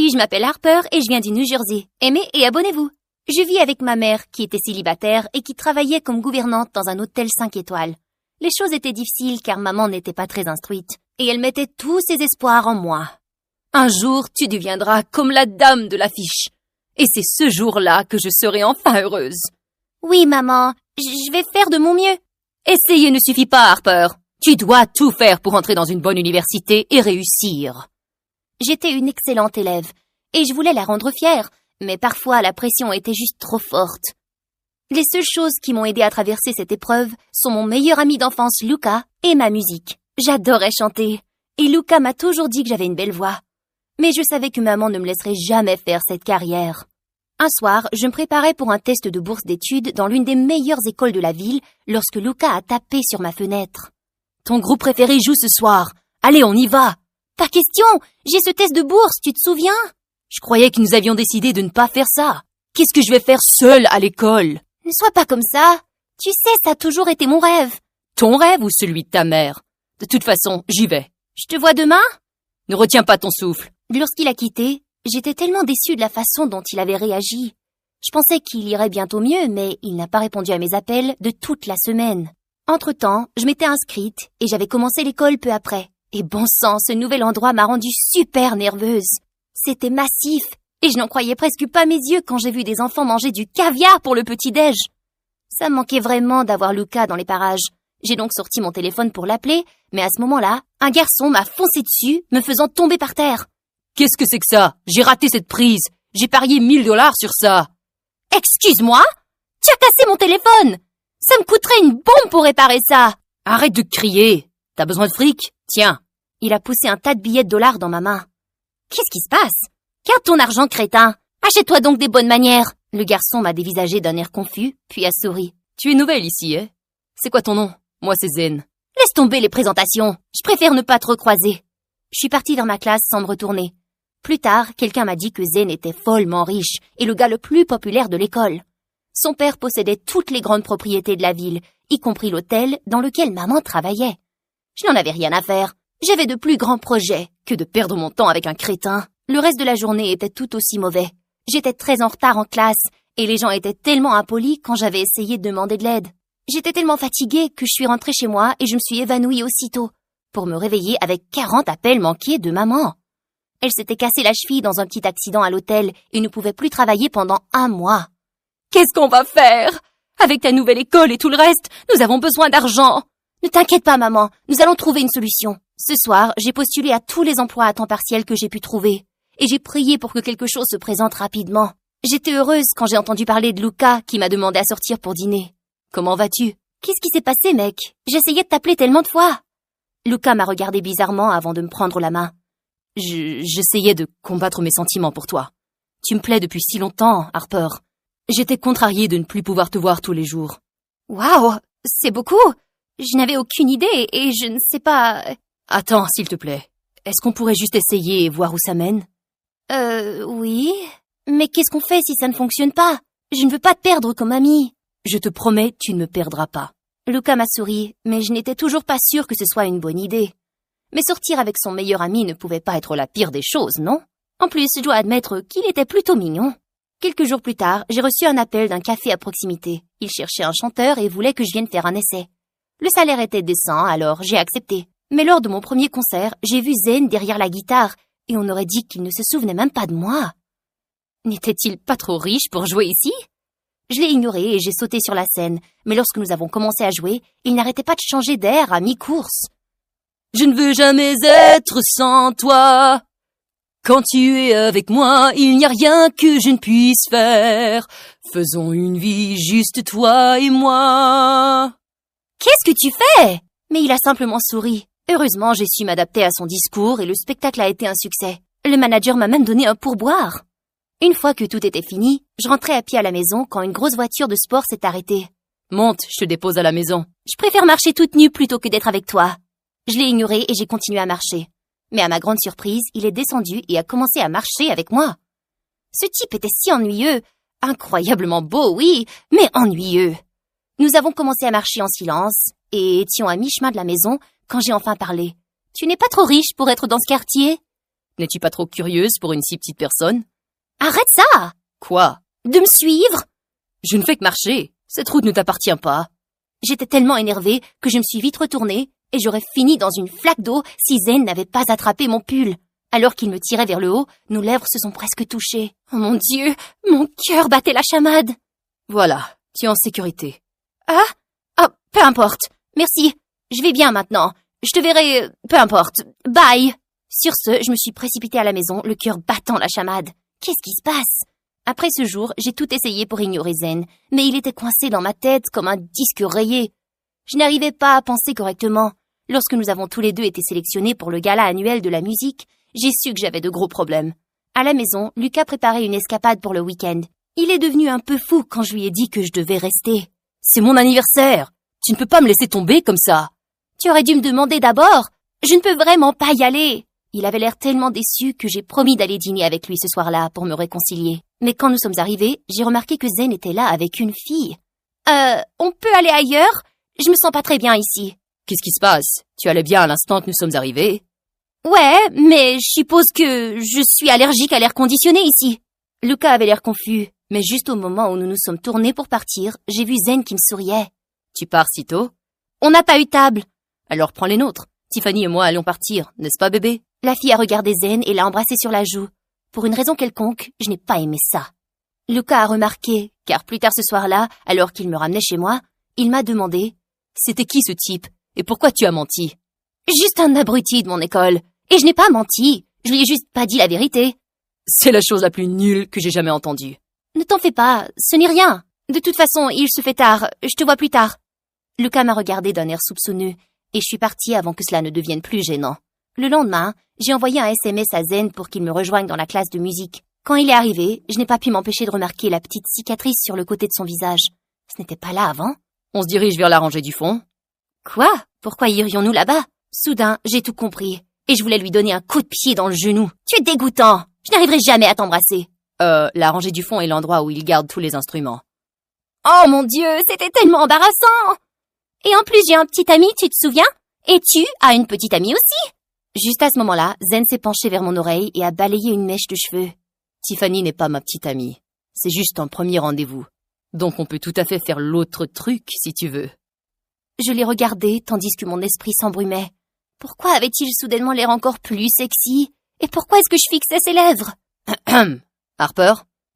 Salut, je m'appelle Harper et je viens du New Jersey. Aimez et abonnez-vous. Je vis avec ma mère qui était célibataire et qui travaillait comme gouvernante dans un hôtel 5 étoiles. Les choses étaient difficiles car maman n'était pas très instruite et elle mettait tous ses espoirs en moi. Un jour, tu deviendras comme la dame de l'affiche. Et c'est ce jour-là que je serai enfin heureuse. Oui, maman, je vais faire de mon mieux. Essayer ne suffit pas, Harper. Tu dois tout faire pour entrer dans une bonne université et réussir. J'étais une excellente élève et je voulais la rendre fière, mais parfois la pression était juste trop forte. Les seules choses qui m'ont aidé à traverser cette épreuve sont mon meilleur ami d'enfance, Luca, et ma musique. J'adorais chanter, et Luca m'a toujours dit que j'avais une belle voix. Mais je savais que maman ne me laisserait jamais faire cette carrière. Un soir, je me préparais pour un test de bourse d'études dans l'une des meilleures écoles de la ville lorsque Luca a tapé sur ma fenêtre. « Ton groupe préféré joue ce soir. Allez, on y va !»« Pas question, j'ai ce test de bourse, tu te souviens ?»« Je croyais que nous avions décidé de ne pas faire ça. Qu'est-ce que je vais faire seule à l'école ?»« Ne sois pas comme ça. Tu sais, ça a toujours été mon rêve. »« Ton rêve ou celui de ta mère ? De toute façon, j'y vais. »« Je te vois demain ?» Ne retiens pas ton souffle. Lorsqu'il a quitté, j'étais tellement déçue de la façon dont il avait réagi. Je pensais qu'il irait bientôt mieux, mais il n'a pas répondu à mes appels de toute la semaine. Entre-temps, je m'étais inscrite et j'avais commencé l'école peu après. Et bon sang, ce nouvel endroit m'a rendue super nerveuse. C'était massif et je n'en croyais presque pas mes yeux quand j'ai vu des enfants manger du caviar pour le petit-déj. Ça me manquait vraiment d'avoir Luca dans les parages. J'ai donc sorti mon téléphone pour l'appeler, mais à ce moment-là, un garçon m'a foncé dessus, me faisant tomber par terre. « Qu'est-ce que c'est que ça? J'ai raté cette prise. J'ai parié 1 000 $ sur ça. »« Excuse-moi? Tu as cassé mon téléphone. Ça me coûterait une bombe pour réparer ça. »« Arrête de crier. T'as besoin de fric? Tiens. » Il a poussé un tas de billets de dollars dans ma main. « Qu'est-ce qui se passe? Garde ton argent, crétin. Achète-toi donc des bonnes manières. » Le garçon m'a dévisagé d'un air confus, puis a souri. « Tu es nouvelle ici, hein? C'est quoi ton nom? Moi, c'est Zen. »« Laisse tomber les présentations. Je préfère ne pas te recroiser. » Je suis partie vers ma classe sans me retourner. Plus tard, quelqu'un m'a dit que Zen était follement riche et le gars le plus populaire de l'école. Son père possédait toutes les grandes propriétés de la ville, y compris l'hôtel dans lequel maman travaillait. Je n'en avais rien à faire. J'avais de plus grands projets que de perdre mon temps avec un crétin. Le reste de la journée était tout aussi mauvais. J'étais très en retard en classe et les gens étaient tellement impolis quand j'avais essayé de demander de l'aide. J'étais tellement fatiguée que je suis rentrée chez moi et je me suis évanouie aussitôt pour me réveiller avec 40 appels manqués de maman. Elle s'était cassé la cheville dans un petit accident à l'hôtel et ne pouvait plus travailler pendant 1 mois. « Qu'est-ce qu'on va faire? Avec ta nouvelle école et tout le reste, nous avons besoin d'argent. »« Ne t'inquiète pas, maman, nous allons trouver une solution. » Ce soir, j'ai postulé à tous les emplois à temps partiel que j'ai pu trouver et j'ai prié pour que quelque chose se présente rapidement. J'étais heureuse quand j'ai entendu parler de Luca qui m'a demandé à sortir pour dîner. « Comment vas-tu? »« Qu'est-ce qui s'est passé, mec? J'essayais de t'appeler tellement de fois. » Luca m'a regardé bizarrement avant de me prendre la main. J'essayais de combattre mes sentiments pour toi. Tu me plais depuis si longtemps, Harper. J'étais contrariée de ne plus pouvoir te voir tous les jours. Waouh, c'est beaucoup. Je n'avais aucune idée et je ne sais pas... Attends, s'il te plaît. Est-ce qu'on pourrait juste essayer et voir où ça mène? Oui. Mais qu'est-ce qu'on fait si ça ne fonctionne pas? Je ne veux pas te perdre comme amie. Je te promets, tu ne me perdras pas. Luca m'a souri, mais je n'étais toujours pas sûre que ce soit une bonne idée. Mais sortir avec son meilleur ami ne pouvait pas être la pire des choses, non? En plus, je dois admettre qu'il était plutôt mignon. Quelques jours plus tard, j'ai reçu un appel d'un café à proximité. Il cherchait un chanteur et voulait que je vienne faire un essai. Le salaire était décent, alors j'ai accepté. Mais lors de mon premier concert, j'ai vu Zen derrière la guitare et on aurait dit qu'il ne se souvenait même pas de moi. N'était-il pas trop riche pour jouer ici? Je l'ai ignoré et j'ai sauté sur la scène, mais lorsque nous avons commencé à jouer, il n'arrêtait pas de changer d'air à mi-course. « Je ne veux jamais être sans toi. Quand tu es avec moi, il n'y a rien que je ne puisse faire. Faisons une vie juste toi et moi. » Qu'est-ce que tu fais? Mais il a simplement souri. Heureusement, j'ai su m'adapter à son discours et le spectacle a été un succès. Le manager m'a même donné un pourboire. Une fois que tout était fini, je rentrais à pied à la maison quand une grosse voiture de sport s'est arrêtée. « Monte, je te dépose à la maison. »« Je préfère marcher toute nue plutôt que d'être avec toi. » Je l'ai ignoré et j'ai continué à marcher. Mais à ma grande surprise, il est descendu et a commencé à marcher avec moi. Ce type était si ennuyeux. Incroyablement beau, oui, mais ennuyeux. Nous avons commencé à marcher en silence et étions à mi-chemin de la maison quand j'ai enfin parlé. « Tu n'es pas trop riche pour être dans ce quartier? » N'es-tu pas trop curieuse pour une si petite personne? Arrête ça! Quoi? De me suivre! Je ne fais que marcher. Cette route ne t'appartient pas. J'étais tellement énervée que je me suis vite retournée et j'aurais fini dans une flaque d'eau si Zen n'avait pas attrapé mon pull. Alors qu'il me tirait vers le haut, nos lèvres se sont presque touchées. Oh mon Dieu, mon cœur battait la chamade. Voilà, tu es en sécurité. Ah? Oh, peu importe. Merci. Je vais bien maintenant. Je te verrai, peu importe. Bye. Sur ce, je me suis précipitée à la maison, le cœur battant la chamade. Qu'est-ce qui se passe? Après ce jour, j'ai tout essayé pour ignorer Zen, mais il était coincé dans ma tête comme un disque rayé. Je n'arrivais pas à penser correctement. Lorsque nous avons tous les deux été sélectionnés pour le gala annuel de la musique, j'ai su que j'avais de gros problèmes. À la maison, Lucas préparait une escapade pour le week-end. Il est devenu un peu fou quand je lui ai dit que je devais rester. C'est mon anniversaire. Tu ne peux pas me laisser tomber comme ça. Tu aurais dû me demander d'abord. Je ne peux vraiment pas y aller. Il avait l'air tellement déçu que j'ai promis d'aller dîner avec lui ce soir-là pour me réconcilier. Mais quand nous sommes arrivés, j'ai remarqué que Zen était là avec une fille. On peut aller ailleurs? Je me sens pas très bien ici. Qu'est-ce qui se passe? Tu allais bien à l'instant que nous sommes arrivés? Ouais, mais je suppose que je suis allergique à l'air conditionné ici. Lucas avait l'air confus, mais juste au moment où nous nous sommes tournés pour partir, j'ai vu Zen qui me souriait. Tu pars si tôt? On n'a pas eu de table. Alors prends les nôtres. Tiffany et moi allons partir, n'est-ce pas bébé? La fille a regardé Zen et l'a embrassé sur la joue. Pour une raison quelconque, je n'ai pas aimé ça. Lucas a remarqué, car plus tard ce soir-là, alors qu'il me ramenait chez moi, il m'a demandé « C'était qui ce type? Et pourquoi tu as menti ?»« Juste un abruti de mon école. Et je n'ai pas menti. Je lui ai juste pas dit la vérité. » C'est la chose la plus nulle que j'ai jamais entendue. Ne t'en fais pas, ce n'est rien. De toute façon, il se fait tard. Je te vois plus tard. Lucas m'a regardé d'un air soupçonneux, et je suis partie avant que cela ne devienne plus gênant. Le lendemain, j'ai envoyé un SMS à Zen pour qu'il me rejoigne dans la classe de musique. Quand il est arrivé, je n'ai pas pu m'empêcher de remarquer la petite cicatrice sur le côté de son visage. Ce n'était pas là avant. On se dirige vers la rangée du fond. Quoi? Pourquoi irions-nous là-bas? Soudain, j'ai tout compris, et je voulais lui donner un coup de pied dans le genou. Tu es dégoûtant! Je n'arriverai jamais à t'embrasser. La rangée du fond est l'endroit où il garde tous les instruments. Oh mon Dieu, c'était tellement embarrassant! Et en plus, j'ai un petit ami, tu te souviens? Et tu as une petite amie aussi? Juste à ce moment-là, Zen s'est penché vers mon oreille et a balayé une mèche de cheveux. Tiffany n'est pas ma petite amie. C'est juste un premier rendez-vous. Donc on peut tout à fait faire l'autre truc, si tu veux. Je l'ai regardé, tandis que mon esprit s'embrumait. Pourquoi avait-il soudainement l'air encore plus sexy? Et pourquoi est-ce que je fixais ses lèvres? Harper?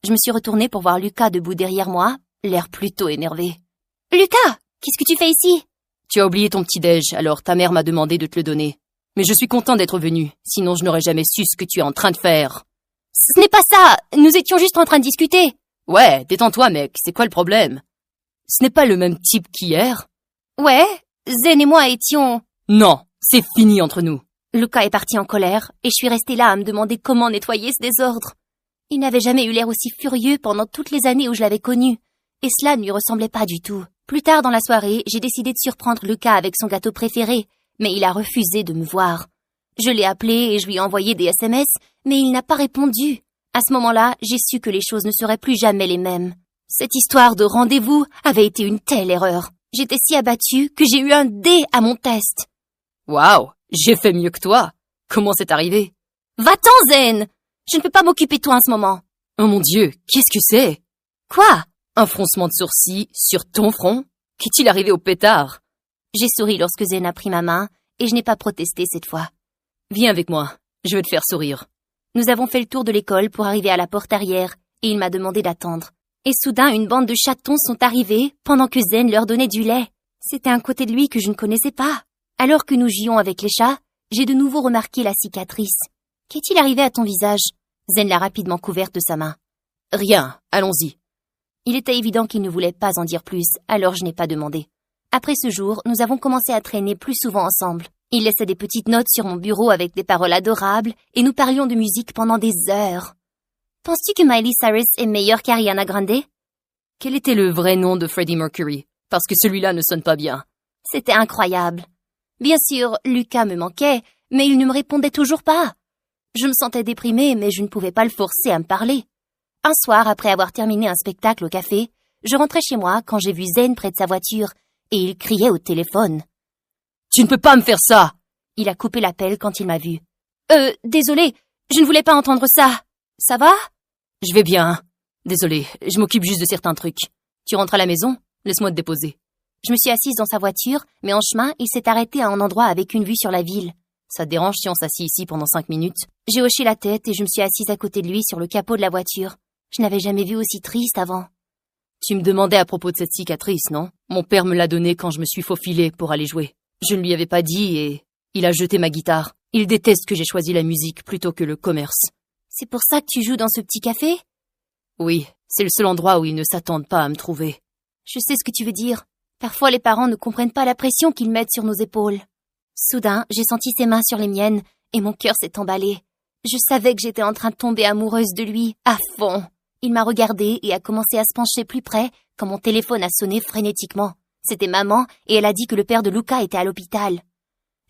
Je me suis retournée pour voir Lucas debout derrière moi, l'air plutôt énervé. Lucas, qu'est-ce que tu fais ici? Tu as oublié ton petit-déj, alors ta mère m'a demandé de te le donner. Mais je suis content d'être venu, sinon je n'aurais jamais su ce que tu es en train de faire. Ce n'est pas ça, nous étions juste en train de discuter. Ouais, détends-toi mec, c'est quoi le problème? Ce n'est pas le même type qu'hier? Ouais, Zen et moi étions... Non, c'est fini entre nous. Lucas est parti en colère, et je suis restée là à me demander comment nettoyer ce désordre. Il n'avait jamais eu l'air aussi furieux pendant toutes les années où je l'avais connu, et cela ne lui ressemblait pas du tout. Plus tard dans la soirée, j'ai décidé de surprendre Lucas avec son gâteau préféré, mais il a refusé de me voir. Je l'ai appelé et je lui ai envoyé des SMS, mais il n'a pas répondu. À ce moment-là, j'ai su que les choses ne seraient plus jamais les mêmes. Cette histoire de rendez-vous avait été une telle erreur. J'étais si abattue que j'ai eu un D à mon test. Waouh, j'ai fait mieux que toi. Comment c'est arrivé? Va-t'en, Zen! Je ne peux pas m'occuper de toi en ce moment. Oh mon Dieu, qu'est-ce que c'est? Quoi? Un froncement de sourcils sur ton front? Qu'est-il arrivé au pétard? J'ai souri lorsque Zen a pris ma main, et je n'ai pas protesté cette fois. Viens avec moi, je vais te faire sourire. Nous avons fait le tour de l'école pour arriver à la porte arrière, et il m'a demandé d'attendre. Et soudain, une bande de chatons sont arrivés, pendant que Zen leur donnait du lait. C'était un côté de lui que je ne connaissais pas. Alors que nous jouions avec les chats, j'ai de nouveau remarqué la cicatrice. Qu'est-il arrivé à ton visage? Zen l'a rapidement couverte de sa main. Rien, allons-y. Il était évident qu'il ne voulait pas en dire plus, alors je n'ai pas demandé. Après ce jour, nous avons commencé à traîner plus souvent ensemble. Il laissait des petites notes sur mon bureau avec des paroles adorables, et nous parlions de musique pendant des heures. Penses-tu que Miley Cyrus est meilleure qu'Ariana Grande? Quel était le vrai nom de Freddie Mercury? Parce que celui-là ne sonne pas bien. C'était incroyable. Bien sûr, Lucas me manquait, mais il ne me répondait toujours pas. Je me sentais déprimée, mais je ne pouvais pas le forcer à me parler. Un soir, après avoir terminé un spectacle au café, je rentrais chez moi quand j'ai vu Zen près de sa voiture, et il criait au téléphone. Tu ne peux pas me faire ça! Il a coupé l'appel quand il m'a vu. Désolé, Je ne voulais pas entendre ça. Ça va? Je vais bien. Désolé, je m'occupe juste de certains trucs. Tu rentres à la maison? Laisse-moi te déposer. Je me suis assise dans sa voiture, mais en chemin, il s'est arrêté à un endroit avec une vue sur la ville. Ça te dérange si on s'assied ici pendant 5 minutes? J'ai hoché la tête et je me suis assise à côté de lui sur le capot de la voiture. Je n'avais jamais vu aussi triste avant. Tu me demandais à propos de cette cicatrice, non? Mon père me l'a donnée quand je me suis faufilée pour aller jouer. Je ne lui avais pas dit et il a jeté ma guitare. Il déteste que j'ai choisi la musique plutôt que le commerce. C'est pour ça que tu joues dans ce petit café? Oui, c'est le seul endroit où ils ne s'attendent pas à me trouver. Je sais ce que tu veux dire. Parfois les parents ne comprennent pas la pression qu'ils mettent sur nos épaules. Soudain, j'ai senti ses mains sur les miennes et mon cœur s'est emballé. Je savais que j'étais en train de tomber amoureuse de lui, à fond. Il m'a regardée et a commencé à se pencher plus près quand mon téléphone a sonné frénétiquement. C'était maman et elle a dit que le père de Luca était à l'hôpital.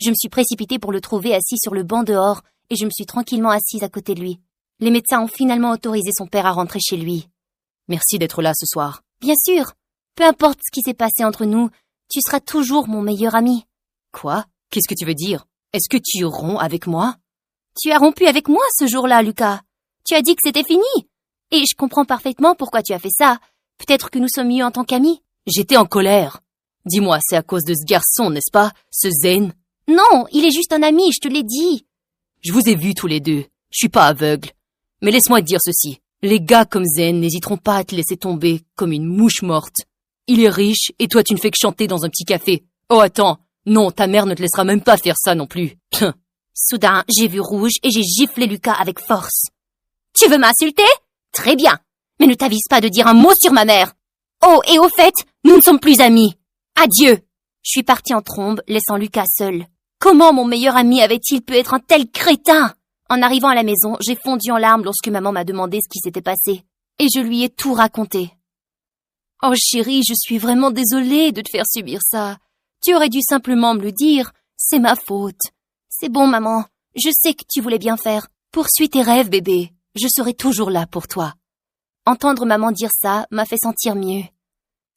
Je me suis précipitée pour le trouver assis sur le banc dehors et je me suis tranquillement assise à côté de lui. Les médecins ont finalement autorisé son père à rentrer chez lui. Merci d'être là ce soir. Bien sûr. Peu importe ce qui s'est passé entre nous, tu seras toujours mon meilleur ami. Quoi? Qu'est-ce que tu veux dire? Est-ce que tu romps avec moi? Tu as rompu avec moi ce jour-là, Lucas. Tu as dit que c'était fini. Et je comprends parfaitement pourquoi tu as fait ça. Peut-être que nous sommes mieux en tant qu'amis. J'étais en colère. Dis-moi, c'est à cause de ce garçon, n'est-ce pas? Ce Zen? Non, il est juste un ami, je te l'ai dit. Je vous ai vus tous les deux. Je suis pas aveugle. Mais laisse-moi te dire ceci. Les gars comme Zen n'hésiteront pas à te laisser tomber comme une mouche morte. Il est riche et toi tu ne fais que chanter dans un petit café. Oh attends, non, ta mère ne te laissera même pas faire ça non plus. Soudain, j'ai vu rouge et j'ai giflé Lucas avec force. Tu veux m'insulter? Très bien, mais ne t'avise pas de dire un mot sur ma mère. Oh, et au fait, nous ne sommes plus amis. Adieu. Je suis partie en trombe, laissant Lucas seul. Comment mon meilleur ami avait-il pu être un tel crétin? En arrivant à la maison, j'ai fondu en larmes lorsque maman m'a demandé ce qui s'était passé. Et je lui ai tout raconté. Oh chérie, je suis vraiment désolée de te faire subir ça. Tu aurais dû simplement me le dire. C'est ma faute. C'est bon, maman. Je sais que tu voulais bien faire. Poursuis tes rêves, bébé. Je serai toujours là pour toi. Entendre maman dire ça m'a fait sentir mieux.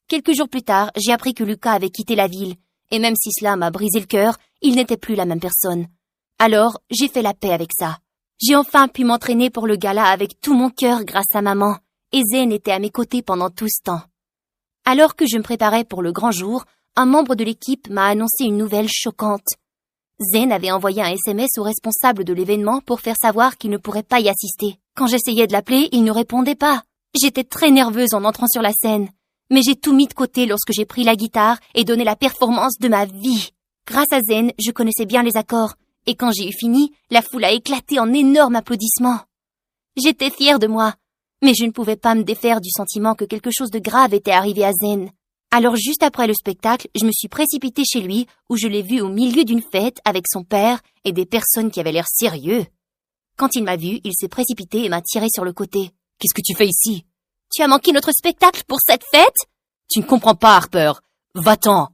Quelques jours plus tard, j'ai appris que Lucas avait quitté la ville. Et même si cela m'a brisé le cœur, il n'était plus la même personne. Alors, j'ai fait la paix avec ça. J'ai enfin pu m'entraîner pour le gala avec tout mon cœur grâce à maman. Et Zen était à mes côtés pendant tout ce temps. Alors que je me préparais pour le grand jour, un membre de l'équipe m'a annoncé une nouvelle choquante. Zen avait envoyé un SMS au responsable de l'événement pour faire savoir qu'il ne pourrait pas y assister. Quand j'essayais de l'appeler, il ne répondait pas. J'étais très nerveuse en entrant sur la scène. Mais j'ai tout mis de côté lorsque j'ai pris la guitare et donné la performance de ma vie. Grâce à Zen, je connaissais bien les accords. Et quand j'ai eu fini, la foule a éclaté en énormes applaudissements. J'étais fière de moi. Mais je ne pouvais pas me défaire du sentiment que quelque chose de grave était arrivé à Zen. Alors juste après le spectacle, je me suis précipitée chez lui où je l'ai vu au milieu d'une fête avec son père et des personnes qui avaient l'air sérieux. Quand il m'a vu, il s'est précipité et m'a tiré sur le côté. « Qu'est-ce que tu fais ici? Tu as manqué notre spectacle pour cette fête? Tu ne comprends pas, Harper. Va-t'en.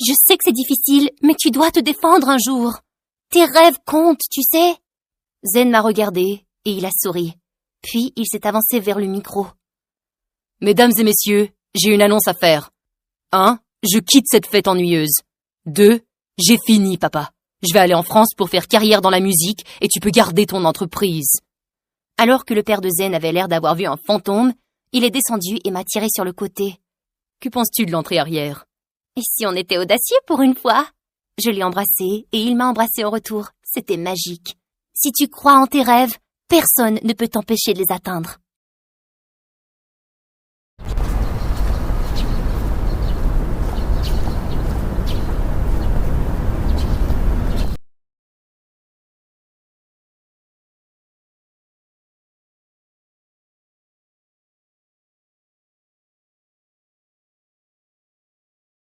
Je sais que c'est difficile, mais tu dois te défendre un jour. Tes rêves comptent, tu sais. Zen m'a regardé et il a souri. Puis il s'est avancé vers le micro. Mesdames et messieurs, j'ai une annonce à faire. 1. Je quitte cette fête ennuyeuse. 2. J'ai fini, papa. Je vais aller en France pour faire carrière dans la musique et tu peux garder ton entreprise. Alors que le père de Zen avait l'air d'avoir vu un fantôme, il est descendu et m'a tiré sur le côté. Que penses-tu de l'entrée arrière? Et si on était audacieux pour une fois? Je l'ai embrassé et il m'a embrassé en retour. C'était magique. Si tu crois en tes rêves, personne ne peut t'empêcher de les atteindre.